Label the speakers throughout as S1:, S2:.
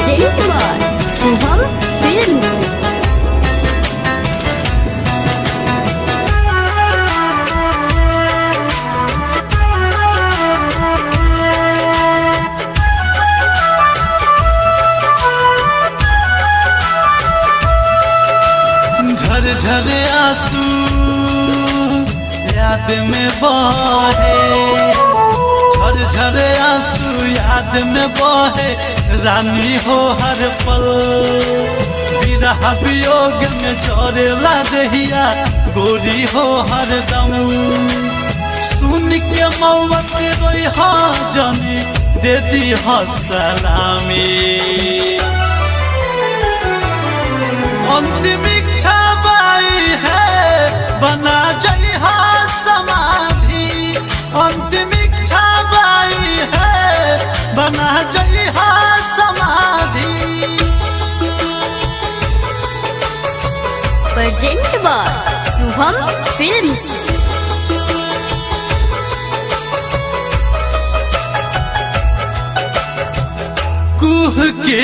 S1: Present by Shubham films.
S2: झर आंसू याद में बहे, झर आंसू याद में बहे, रानी हो हर पल विरह वियोग में जरेला दहिया, गोरी हो हर दम। सुन के मौत रोई हा जानी, दे दी हा सलामी। अंतिम इच्छा बाई है, बना जइहा समाधि। अंतिम इच्छा बाई है, बना जइहा समाधि।
S1: Present by Shubham films.
S2: कुह के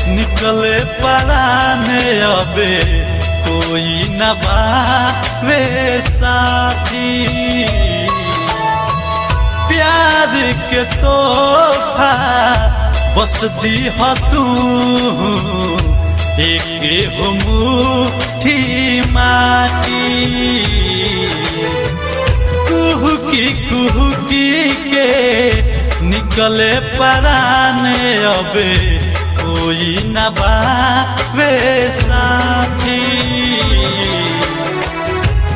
S2: निकले पराने, अबे कोई न बावे साथी। प्यार के तोहफा बस दी हो तू, एक हो मुट्ठी माटी। कुहकी के निकले पराने, अबे कोई न बावे साथी।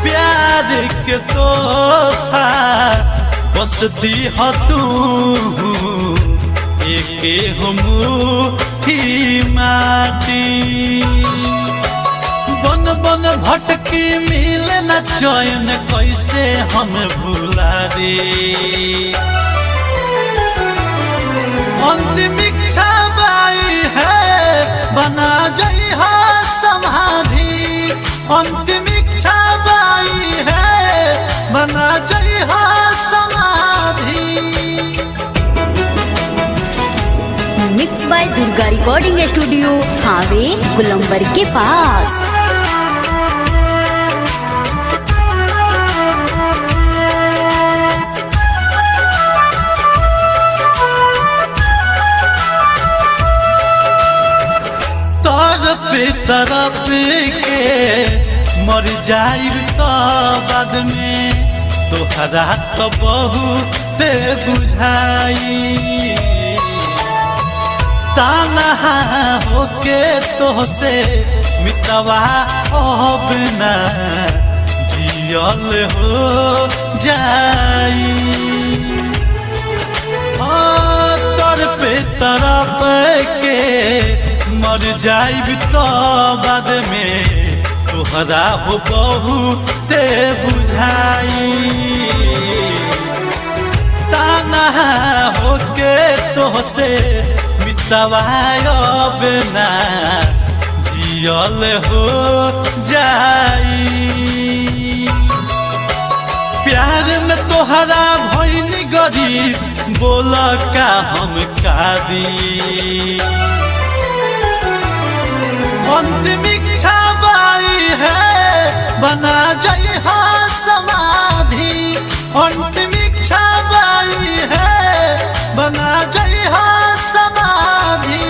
S2: प्यार के तोहफा बस दी हो तू, एक हो मुट्ठी माटी। बन बन भटकी मिले न चैन, कैसे हम भुला दे। अंतिम इच्छा बाई है, बना जइहा समाधि। अंतिम इच्छा बाई है, बना जइहा समाधि।
S1: Mix by Durga recording studio, हावे गुलंबर के पास।
S2: तरफ के मर जाइब तो बाद में, तोहरा तो बहुत बुझाई। तानहा होके तोहसे मितवा अब ना जियल हो जाई। तर पे तरफ के मर जाइब तो बाद में, तोहरा हो बहुत बुझाई। ताना होके तोहसे मितवा अब ना जियल हो जाई। प्यार में तोहरा भइल गरीब, बोल का हम का दी। अंतिम इच्छा बाई है, बना जइहा समाधि। अंतिम इच्छा बाई है, बना जइहा समाधि।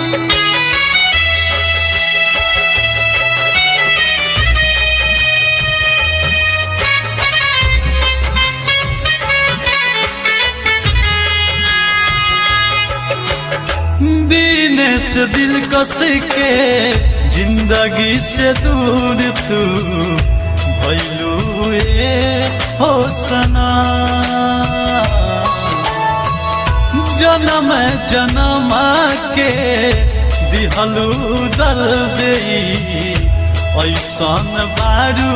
S2: दिनेश दिल कस के जिंदगी से दूर तू भइलू हो सना। जन्म जन्म के दिहलू दर्द, ऐसन बारू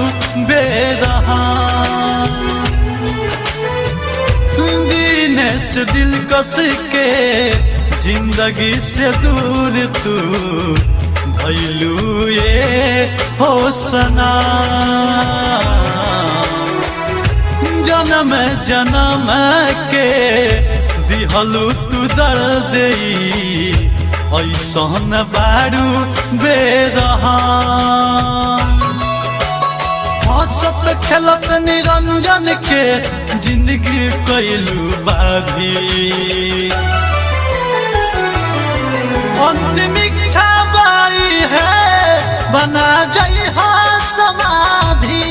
S2: बेरहा। दिनेश दिल कस के जिंदगी से दूर तू भइलू हो सना। जन्म जन्म के दिहलू तू दर्द ऐसन बारू बेरहा हंसत खेलत निरंजन के जिंदगी कैलू बाधी अंतिम इच्छा बाई है बना जई समाधि